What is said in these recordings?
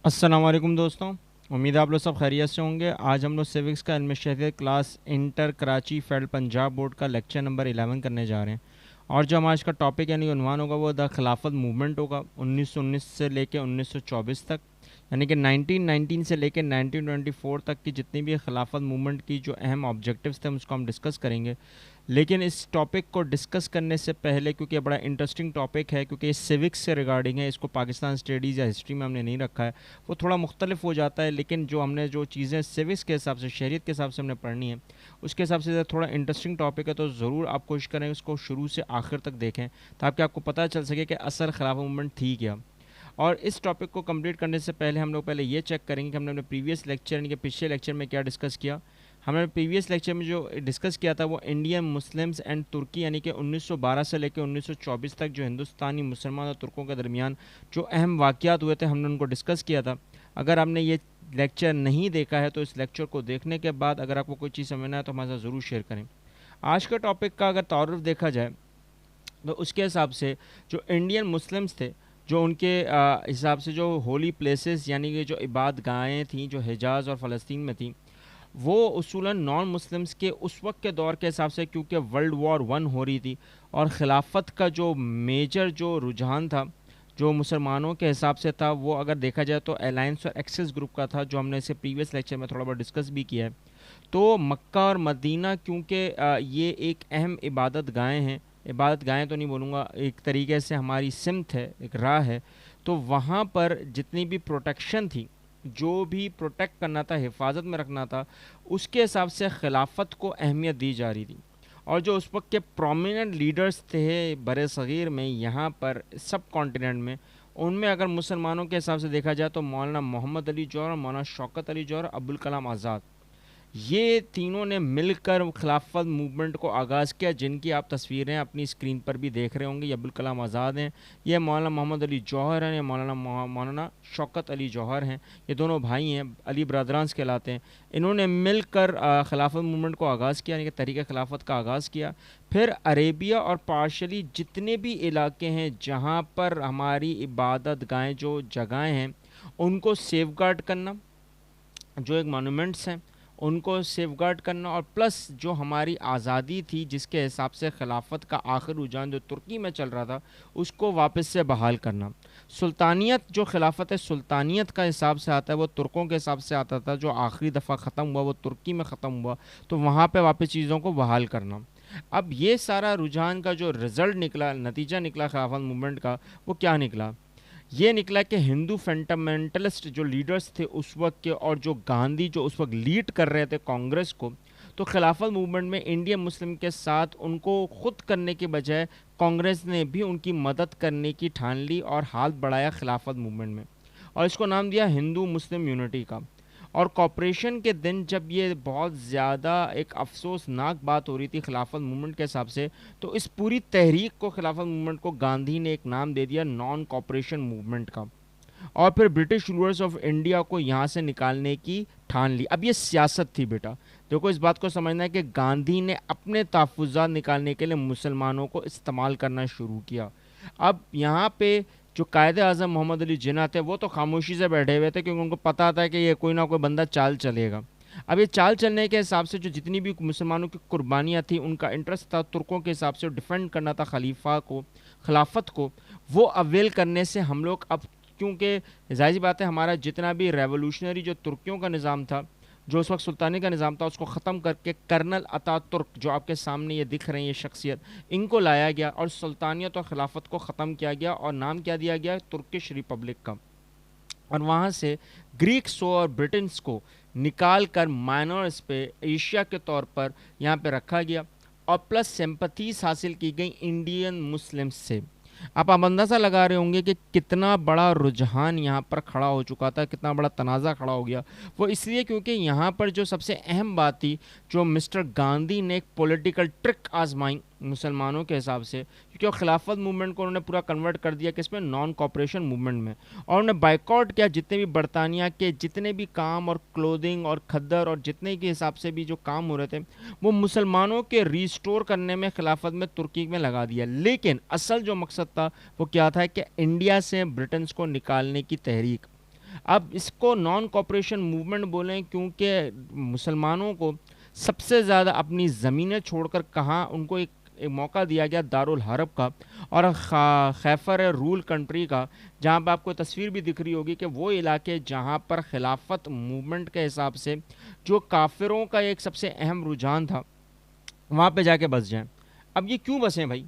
السلام علیکم دوستوں، امید ہے آپ لوگ سب خیریت سے ہوں گے۔ آج ہم لوگ سیوکس کا علم شہریت class inter Karachi fed Punjab board کا لیکچر نمبر 11 کرنے جا رہے ہیں، اور جو ہمارا آج کا ٹاپک یعنی عنوان ہوگا وہ دا خلافت موومنٹ ہوگا 1919 سے لے کے 1924 تک، یعنی کہ 1919 سے لے کے 1924 تک کی جتنی بھی خلافت موومنٹ کی جو اہم آبجیکٹیوز تھے اس کو ہم ڈسکس کریں گے۔ لیکن اس ٹاپک کو ڈسکس کرنے سے پہلے، کیونکہ یہ بڑا انٹرسٹنگ ٹاپک ہے، کیونکہ یہ سیوکس سے ریگارڈنگ ہے، اس کو پاکستان اسٹڈیز یا ہسٹری میں ہم نے نہیں رکھا ہے، وہ تھوڑا مختلف ہو جاتا ہے، لیکن جو ہم نے جو چیزیں سیوکس کے حساب سے، شہریت کے حساب سے ہم نے پڑھنی ہے، اس کے حساب سے تھوڑا انٹرسٹنگ ٹاپک ہے، تو ضرور آپ کوشش کریں اس کو شروع سے آخر تک دیکھیں تاکہ آپ کو پتہ چل سکے کہ اصل خلافت موومنٹ تھی کیا۔ اور اس ٹاپک کو کمپلیٹ کرنے سے پہلے ہم لوگ پہلے یہ چیک کریں گے کہ ہم نے اپنے پریویس لیکچر یعنی کہ پچھلے لیکچر میں کیا ڈسکس کیا۔ ہم نے پریویس لیکچر میں جو ڈسکس کیا تھا وہ انڈین مسلمز اینڈ ترکی، یعنی کہ 1912 سے لے کے 1924 تک جو ہندوستانی مسلمان اور ترکوں کے درمیان جو اہم واقعات ہوئے تھے ہم نے ان کو ڈسکس کیا تھا۔ اگر آپ نے یہ لیکچر نہیں دیکھا ہے تو اس لیکچر کو دیکھنے کے بعد اگر آپ کو کوئی چیز سمجھنا ہے تو ہمارے ساتھ ضرور شیئر کریں۔ آج کا ٹاپک کا اگر تعارف دیکھا جائے تو اس کے حساب سے جو انڈین مسلمز تھے، جو ان کے حساب سے جو ہولی پلیسز یعنی کہ جو عبادت گاہیں تھیں جو حجاز اور فلسطین میں تھیں، وہ اصولاً نان مسلمز کے اس وقت کے دور کے حساب سے، کیونکہ ورلڈ وار 1 ہو رہی تھی اور خلافت کا جو میجر جو رجحان تھا جو مسلمانوں کے حساب سے تھا، وہ اگر دیکھا جائے تو الائنس اور ایکسس گروپ کا تھا، جو ہم نے اسے پریویس لیکچر میں تھوڑا بہت ڈسکس بھی کیا ہے۔ تو مکہ اور مدینہ کیونکہ یہ ایک اہم عبادت گاہیں ہیں، عبادت گاہیں تو نہیں بولوں گا، ایک طریقے سے ہماری سمت ہے، ایک راہ ہے، تو وہاں پر جتنی بھی پروٹیکشن تھی، جو بھی پروٹیکٹ کرنا تھا، حفاظت میں رکھنا تھا، اس کے حساب سے خلافت کو اہمیت دی جا رہی تھی۔ اور جو اس وقت کے پرومیننٹ لیڈرز تھے برِ صغیر میں، یہاں پر سب کانٹیننٹ میں، ان میں اگر مسلمانوں کے حساب سے دیکھا جائے تو مولانا محمد علی جوہر، مولانا شوکت علی جوہر، ابوالکلام آزاد، یہ تینوں نے مل کر خلافت موومنٹ کو آغاز کیا، جن کی آپ تصویریں اپنی اسکرین پر بھی دیکھ رہے ہوں گے۔ یہ ابوالکلام آزاد ہیں، یہ مولانا محمد علی جوہر ہیں، یہ مولانا شوکت علی جوہر ہیں، یہ دونوں بھائی ہیں، علی برادرانس کہلاتے ہیں۔ انہوں نے مل کر خلافت موومنٹ کو آغاز کیا، یعنی کہ تحریک خلافت کا آغاز کیا۔ پھر عربیہ اور پارشلی جتنے بھی علاقے ہیں جہاں پر ہماری عبادت گاہیں جو جگہیں ہیں ان کو سیف گارڈ کرنا، جو ایک مانومنٹس ہیں ان کو سیف گارڈ کرنا، اور پلس جو ہماری آزادی تھی جس کے حساب سے خلافت کا آخر رجحان جو ترکی میں چل رہا تھا اس کو واپس سے بحال کرنا۔ سلطانیت جو خلافت سلطانیت کا حساب سے آتا ہے وہ ترکوں کے حساب سے آتا تھا، جو آخری دفعہ ختم ہوا وہ ترکی میں ختم ہوا، تو وہاں پہ واپس چیزوں کو بحال کرنا۔ اب یہ سارا رجحان کا جو رزلٹ نکلا، نتیجہ نکلا خلافت موومنٹ کا، وہ کیا نکلا؟ یہ نکلا کہ ہندو فنڈامنٹلسٹ جو لیڈرز تھے اس وقت کے، اور جو گاندھی جو اس وقت لیڈ کر رہے تھے کانگریس کو، تو خلافت موومنٹ میں انڈین مسلم کے ساتھ ان کو خود کرنے کے بجائے کانگریس نے بھی ان کی مدد کرنے کی ٹھان لی اور ہاتھ بڑھایا خلافت موومنٹ میں، اور اس کو نام دیا ہندو مسلم یونٹی کا۔ اور کوپریشن کے دن جب یہ بہت زیادہ ایک افسوسناک بات ہو رہی تھی خلافت موومنٹ کے حساب سے، تو اس پوری تحریک کو، خلافت موومنٹ کو، گاندھی نے ایک نام دے دیا نان کوپریشن موومنٹ کا، اور پھر برٹش رولرز آف انڈیا کو یہاں سے نکالنے کی ٹھان لی۔ اب یہ سیاست تھی بیٹا، دیکھو اس بات کو سمجھنا ہے کہ گاندھی نے اپنے تحفظات نکالنے کے لیے مسلمانوں کو استعمال کرنا شروع کیا۔ اب یہاں پہ جو قائد اعظم محمد علی جناح تھے وہ تو خاموشی سے بیٹھے ہوئے تھے، کیونکہ ان کو پتا تھا کہ یہ کوئی نہ کوئی بندہ چال چلے گا۔ اب یہ چال چلنے کے حساب سے جو جتنی بھی مسلمانوں کی قربانیاں تھیں، ان کا انٹرسٹ تھا ترکوں کے حساب سے ڈیفینڈ کرنا تھا خلیفہ کو، خلافت کو، وہ اویل کرنے سے ہم لوگ اب، کیونکہ ظاہر سی بات ہے ہمارا جتنا بھی ریولوشنری جو ترکیوں کا نظام تھا، جو اس وقت سلطانی کا نظام تھا، اس کو ختم کر کے کرنل عطا ترک جو آپ کے سامنے یہ دکھ رہے ہیں یہ شخصیت، ان کو لایا گیا اور سلطانیت اور خلافت کو ختم کیا گیا، اور نام کیا دیا گیا؟ ترکش ریپبلک کا۔ اور وہاں سے گریکس اور برٹنس کو نکال کر مائنرز پہ ایشیا کے طور پر یہاں پہ رکھا گیا، اور پلس سمپتھیز حاصل کی گئی انڈین مسلم سے۔ آپ اندازہ لگا رہے ہوں گے کہ کتنا بڑا رجحان یہاں پر کھڑا ہو چکا تھا، کتنا بڑا تنازع کھڑا ہو گیا۔ وہ اس لیے کیونکہ یہاں پر جو سب سے اہم بات تھی، جو مسٹر گاندھی نے ایک پولیٹیکل ٹرک آزمائی مسلمانوں کے حساب سے، کیونکہ خلافت موومنٹ کو انہوں نے پورا کنورٹ کر دیا کس میں؟ نان کوپریشن موومنٹ میں، اور انہوں نے بائیکاٹ کیا جتنے بھی برطانیہ کے جتنے بھی کام اور کلودنگ اور کھدر اور جتنے کے حساب سے بھی جو کام ہو رہے تھے، وہ مسلمانوں کے ریسٹور کرنے میں خلافت میں ترکی میں لگا دیا۔ لیکن اصل جو مقصد تھا وہ کیا تھا کہ انڈیا سے برٹنز کو نکالنے کی تحریک۔ اب اس کو نان کوپریشن موومنٹ بولیں کیونکہ مسلمانوں کو سب سے زیادہ اپنی زمینیں چھوڑ کر کہاں ان کو ایک موقع دیا گیا دارالحرب کا اور خیفر رول کنٹری کا، جہاں پہ آپ کو تصویر بھی دکھ رہی ہوگی کہ وہ علاقے جہاں پر خلافت موومنٹ کے حساب سے جو کافروں کا ایک سب سے اہم رجحان تھا، وہاں پہ جا کے بس جائیں۔ اب یہ کیوں بسیں بھائی؟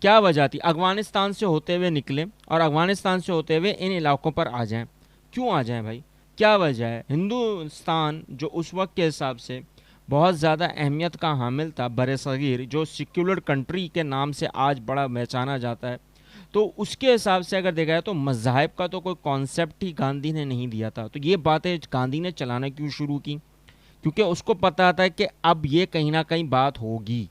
کیا وجہ تھی؟ افغانستان سے ہوتے ہوئے نکلیں اور افغانستان سے ہوتے ہوئے ان علاقوں پر آ جائیں، کیوں آ جائیں بھائی؟ کیا وجہ ہے؟ ہندوستان جو اس وقت کے حساب سے بہت زیادہ اہمیت کا حامل تھا، بر صغیر جو سیکولر کنٹری کے نام سے آج بڑا پہچانا جاتا ہے، تو اس کے حساب سے اگر دیکھا جائے تو مذاہب کا تو کوئی کانسیپٹ ہی گاندھی نے نہیں دیا تھا۔ تو یہ باتیں گاندھی نے چلانا کیوں شروع کی؟ کیونکہ اس کو پتا تھا کہ اب یہ کہیں نہ کہیں بات ہوگی،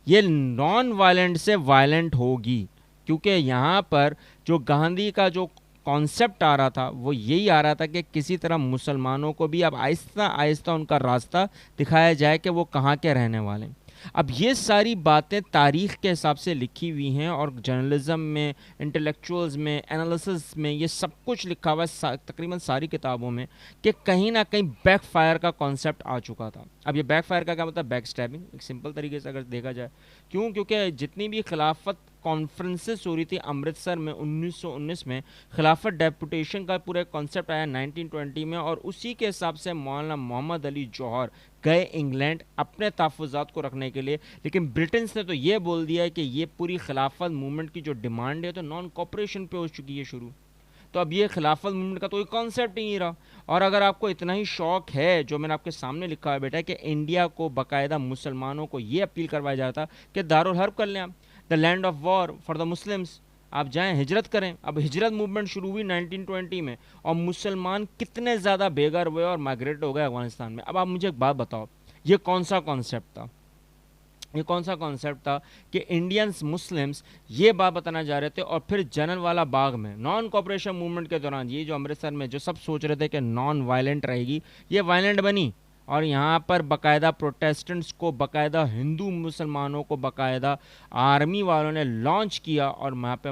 یہ نان وائلنٹ سے وائلنٹ ہوگی، کیونکہ یہاں پر جو گاندھی کا جو کانسیپٹ آ رہا تھا وہ یہی آ رہا تھا کہ کسی طرح مسلمانوں کو بھی اب آہستہ آہستہ ان کا راستہ دکھایا جائے کہ وہ کہاں کے رہنے والے ہیں۔ اب یہ ساری باتیں تاریخ کے حساب سے لکھی ہوئی ہیں اور جرنلزم میں، انٹلیکچوئلز میں، انالیسس میں یہ سب کچھ لکھا ہوا ہے تقریباً ساری کتابوں میں، کہ کہیں نہ کہیں بیک فائر کا کانسیپٹ آ چکا تھا۔ اب یہ بیک فائر کا کیا مطلب؟ بیک سٹیبنگ، ایک سمپل طریقے سے اگر دیکھا جائے، کیونکہ جتنی بھی خلافت کانفرنسز ہو رہی تھی امرتسر میں 1919 میں، خلافت ڈیپوٹیشن کا پورا کانسیپٹ آیا 1920 میں، اور اسی کے حساب سے مولانا محمد علی جوہر گئے انگلینڈ اپنے تحفظات کو رکھنے کے لیے، لیکن برٹنس نے تو یہ بول دیا ہے کہ یہ پوری خلافت موومنٹ کی جو ڈیمانڈ ہے تو نان کوپریشن پہ ہو چکی ہے شروع۔ تو اب یہ خلافت موومنٹ کا تو کوئی کانسیپٹ ہی نہیں رہا۔ اور اگر آپ کو اتنا ہی شوق ہے، جو میں نے آپ کے سامنے لکھا ہے بیٹا، کہ انڈیا کو باقاعدہ مسلمانوں کو یہ اپیل کروایا جاتا کہ دارالحرب کر لیں آپ، the land of war for the Muslims, آپ جائیں ہجرت کریں۔ اب ہجرت موومنٹ شروع ہوئی 1920 میں، اور مسلمان کتنے زیادہ بے گھر ہوئے اور مائگریٹ ہو گئے افغانستان میں۔ اب آپ مجھے ایک بات بتاؤ، یہ کون سا کانسیپٹ تھا؟ یہ کون سا کانسیپٹ تھا کہ انڈینس مسلمس یہ بات بتانا جا رہے تھے، اور پھر جنرل والا باغ میں نان کوپریشن موومنٹ کے دوران یہ جو امرتسر میں جو سب سوچ رہے تھے کہ نان وائلنٹ رہے گی، یہ وائلنٹ بنی، اور یہاں پر باقاعدہ پروٹیسٹنٹس کو، باقاعدہ ہندو مسلمانوں کو باقاعدہ آرمی والوں نے لانچ کیا، اور وہاں پہ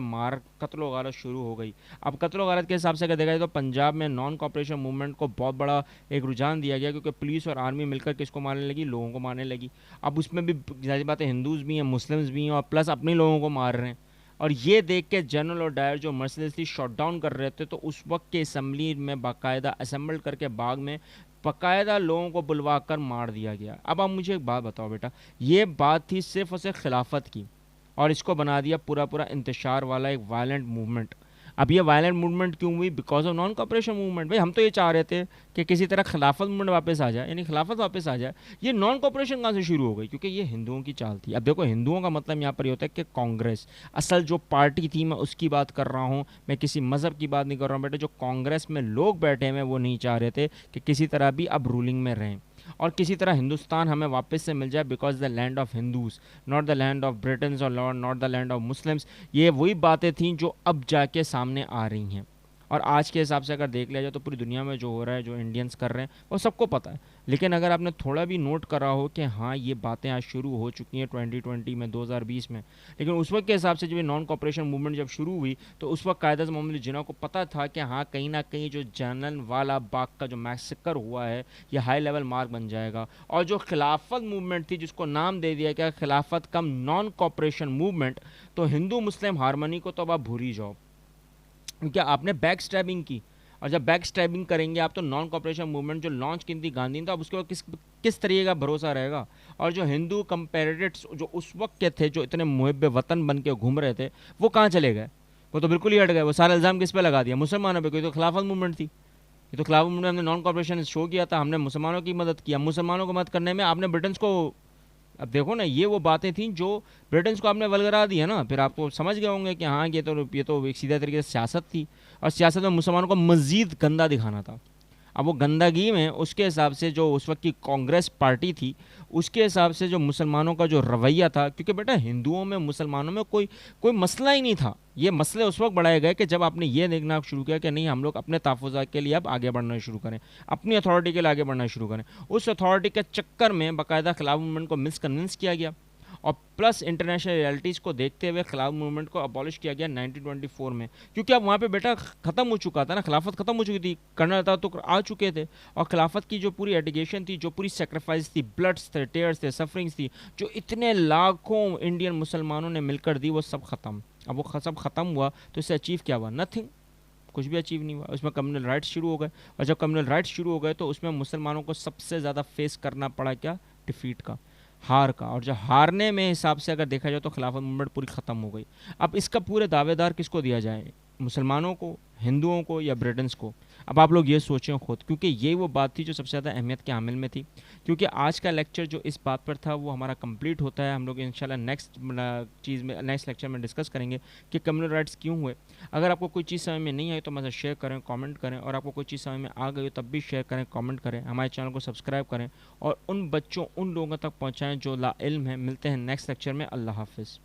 قتل و غارت شروع ہو گئی۔ اب قتل و غارت کے حساب سے اگر دیکھا جائے تو پنجاب میں نان کوپریشن موومنٹ کو بہت بڑا ایک رجحان دیا گیا، کیونکہ پولیس اور آرمی مل کر کس کو مارنے لگی؟ لوگوں کو مارنے لگی۔ اب اس میں بھی ظاہر بات ہے ہندوز بھی ہیں، مسلمز بھی ہیں، اور پلس اپنے لوگوں کو مار رہے ہیں۔ اور یہ دیکھ کے جنرل اور ڈائر جو مرسیلسلی شاٹ ڈاؤن کر رہے تھے، تو اس وقت کے اسمبلی میں باقاعدہ اسمبل کر کے باغ میں باقاعدہ لوگوں کو بلوا کر مار دیا گیا۔ اب آپ مجھے ایک بات بتاؤ بیٹا، یہ بات تھی صرف اور صرف خلافت کی، اور اس کو بنا دیا پورا انتشار والا ایک وائلنٹ موومنٹ۔ اب یہ وائلنٹ موومنٹ کیوں ہوئی؟ Because of non cooperation movement. بھائی ہم تو یہ چاہ رہے تھے کہ کسی طرح خلافت موومنٹ واپس آ جائے، یعنی خلافت واپس آ جائے۔ یہ نان کوپریشن کہاں سے شروع ہو گئی؟ کیونکہ یہ ہندوؤں کی چال تھی۔ اب دیکھو ہندوؤں کا مطلب یہاں پر یہ ہوتا ہے کہ کانگریس، اصل جو پارٹی تھی میں اس کی بات کر رہا ہوں، میں کسی مذہب کی بات نہیں کر رہا ہوں بیٹے۔ جو کانگریس میں لوگ بیٹھے ہوئے وہ نہیں چاہ رہے تھے کہ کسی طرح بھی اب رولنگ میں رہیں، اور کسی طرح ہندوستان ہمیں واپس سے مل جائے، because the land of Hindus, not the land of Britons, اور not the land of Muslims. یہ وہی باتیں تھیں جو اب جا کے سامنے آ رہی ہیں، اور آج کے حساب سے اگر دیکھ لیا جائے تو پوری دنیا میں جو ہو رہا ہے، جو انڈینس کر رہے ہیں، وہ سب کو پتہ ہے۔ لیکن اگر آپ نے تھوڑا بھی نوٹ کرا ہو کہ ہاں یہ باتیں آج شروع ہو چکی ہیں 2020 میں، 2020 میں، لیکن اس وقت کے حساب سے جو نان کوپریشن موومنٹ جب شروع ہوئی تو اس وقت قائد اعظم محمد علی جناح کو پتہ تھا کہ ہاں کہیں نہ کہیں جو جنرل والا باغ کا جو میسیکر ہوا ہے یہ ہائی لیول مارک بن جائے گا، اور جو خلافت موومنٹ تھی جس کو نام دے دیا گیا خلافت کم نان کوپریشن موومنٹ، تو ہندو مسلم ہارمنی کو تو اب آپ بھول ہی جاؤ، کیونکہ آپ نے بیک سٹیبنگ کی، اور جب بیک سٹیبنگ کریں گے آپ تو نان کوپریشن موومنٹ جو لانچ کی تھی گاندھی نے، تو اب اس کے بعد کس طریقے کا بھروسہ رہے گا؟ اور جو ہندو کمپیریٹرس جو اس وقت کے تھے، جو اتنے محب وطن بن کے گھوم رہے تھے، وہ کہاں چلے گئے؟ وہ تو بالکل ہی ہٹ گئے۔ وہ سارا الزام کس پہ لگا دیا؟ مسلمانوں پہ، کوئی تو خلافت موومنٹ تھی، یہ تو خلافت موومنٹ ہم نے نان کوپریشن شو کیا تھا، ہم نے مسلمانوں کی مدد کیا، مسلمانوں کو مدد کرنے میں آپ نے برٹنس کو، اب دیکھو نا یہ وہ باتیں تھیں جو برٹنس کو آپ نے ولگرا دی ہے نا، پھر آپ تو سمجھ گئے ہوں گے کہ ہاں یہ تو ایک سیدھا طریقے سے سیاست تھی، اور سیاست میں مسلمانوں کو مزید گندہ دکھانا تھا۔ اب وہ گندگی میں اس کے حساب سے جو اس وقت کی کانگریس پارٹی تھی، اس کے حساب سے جو مسلمانوں کا جو رویہ تھا، کیونکہ بیٹا ہندوؤں میں مسلمانوں میں کوئی مسئلہ ہی نہیں تھا، یہ مسئلے اس وقت بڑھائے گئے کہ جب آپ نے یہ دیکھنا شروع کیا کہ نہیں ہم لوگ اپنے تحفظات کے لیے اب آگے بڑھنا شروع کریں، اپنی اتھارٹی کے لیے آگے بڑھنا شروع کریں۔ اس اتھارٹی کے چکر میں باقاعدہ خلاف موومنٹ کو مس کنونس کیا گیا، اور پلس انٹرنیشنل ریالٹیز کو دیکھتے ہوئے خلاف موومنٹ کو ابالش کیا گیا 1924 میں، کیونکہ اب وہاں پہ بیٹا ختم ہو چکا تھا نا، خلافت ختم ہو چکی تھی، کرنل عطا تو آ چکے تھے، اور خلافت کی جو پوری ایڈیگیشن تھی، جو پوری سیکریفائس تھی، بلڈس تھے، ٹیئرس تھے، سفرنگس تھی، جو اتنے لاکھوں انڈین مسلمانوں نے مل کر دی، وہ سب ختم. اب وہ سب ختم ہوا تو اس سے اچیو کیا ہوا؟ نتھنگ، کچھ بھی اچیو نہیں ہوا. اس میں کمیونل رائٹس شروع ہو گئے، اور جب کمیونل رائٹس شروع ہو گئے تو اس میں مسلمانوں کو سب سے زیادہ فیس کرنا پڑا کیا؟ ڈیفیٹ کا، ہار کا. اور جب ہارنے میں حساب سے اگر دیکھا جائے تو خلافت موومنٹ پوری ختم ہو گئی. اب اس کا پورے دعوے دار کس کو دیا جائے؟ مسلمانوں کو، ہندوؤں کو، یا برٹنس کو؟ اب آپ لوگ یہ سوچیں خود، کیونکہ یہ وہ بات تھی جو سب سے زیادہ اہمیت کے حامل میں تھی. کیونکہ آج کا لیکچر جو اس بات پر تھا وہ ہمارا کمپلیٹ ہوتا ہے. ہم لوگ انشاءاللہ نیکسٹ لیکچر میں ڈسکس کریں گے کہ کمیونل رائٹس کیوں ہوئے. اگر آپ کو کوئی چیز سمجھ میں نہیں آئی تو مجھے شیئر کریں، کامنٹ کریں، اور آپ کو کوئی چیز سمجھ میں آ گئی ہو تب بھی شیئر کریں، کامنٹ کریں، ہمارے چینل کو سبسکرائب کریں، اور ان بچوں، ان لوگوں تک پہنچائیں جو لا علم ہیں. ملتے ہیں نیکسٹ لیکچر میں. اللہ حافظ.